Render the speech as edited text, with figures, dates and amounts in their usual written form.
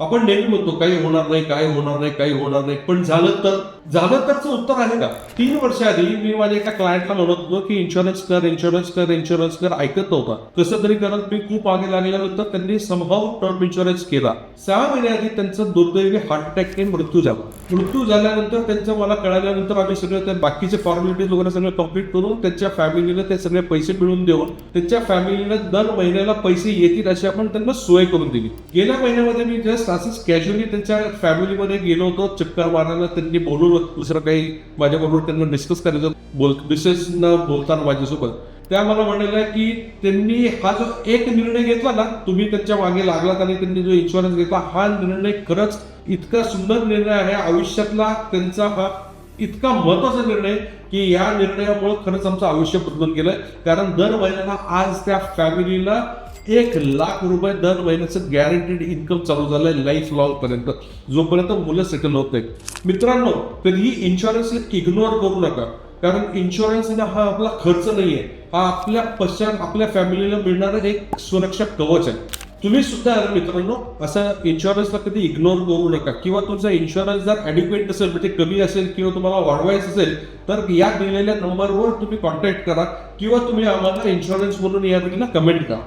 आपण नेहमी म्हणतो काही होणार नाही, काही होणार नाही, काही होणार नाही, पण झालं तरचं उत्तर आहे का? 3 वर्ष आधी मी माझ्या एका क्लायंटला म्हणत होतो की इन्शुरन्स कर ऐकत नव्हता. कसं तरी करत मी खूप मागे लागल्यानंतर त्यांनी समहाऊ टर्म इन्शुरन्स केला. 6 महिन्याआधी त्यांचा दुर्दैवी हार्ट अटॅकने मृत्यू झाल्यानंतर त्यांचं मला कळाल्यानंतर आम्ही सगळं त्या बाकीचे फॉर्मॅलिटीज वगैरे सगळं कम्प्लीट करून त्यांच्या फॅमिलीला ते सगळे पैसे मिळवून देऊन त्यांच्या फॅमिलीला दर महिन्याला पैसे येतील अशी आपण त्यांना सोय करून दिली. गेल्या महिन्यामध्ये मी जस्ट असंच कॅज्युअली त्यांच्या फॅमिलीमध्ये गेलो होतो चक्कर मारायला. त्यांनी बोलून दुसरं काही माझ्याबरोबर त्यांना डिस्कस करायचं मिसेस न बोलताना माझ्यासोबत त्या मला म्हणाल्या की त्यांनी हा जो एक निर्णय घेतला ना, तुम्ही त्यांच्या मागे लागलात आणि त्यांनी जो इन्शुरन्स घेतला हा निर्णय खरंच इतका सुंदर निर्णय आहे आयुष्यातला त्यांचा. हा इतका महत्वाचा निर्णय की या निर्णयामुळे खरंच आमचं आयुष्य बदलून गेलं. कारण दर महिन्याला आज त्या फॅमिलीला 1,00,000 रुपये दर महिन्याचं गॅरंटीड इन्कम चालू झालंय लाईफ लॉंग पर्यंत, जोपर्यंत मुलं सेटल होत नाही. मित्रांनो, कधीही इन्शुरन्सला इग्नोर करू नका. कारण इन्शुरन्स हा आपला खर्च नाहीये, हा आपल्या पश्चात आपल्या फॅमिलीला मिळणारं एक सुरक्षा कवच आहे. तुम्ही सुद्धा मित्रांनो असं इन्शुरन्सला कधी इग्नोर करू नका. किंवा तुमचा इन्शुरन्स जर ॲडिक्वेट असेल म्हणजे कमी असेल किंवा तुम्हाला वाढवायचं असेल तर या दिलेल्या नंबरवर तुम्ही कॉन्टॅक्ट करा किंवा तुम्ही आम्हाला इन्शुरन्स म्हणून या कमेंट करा.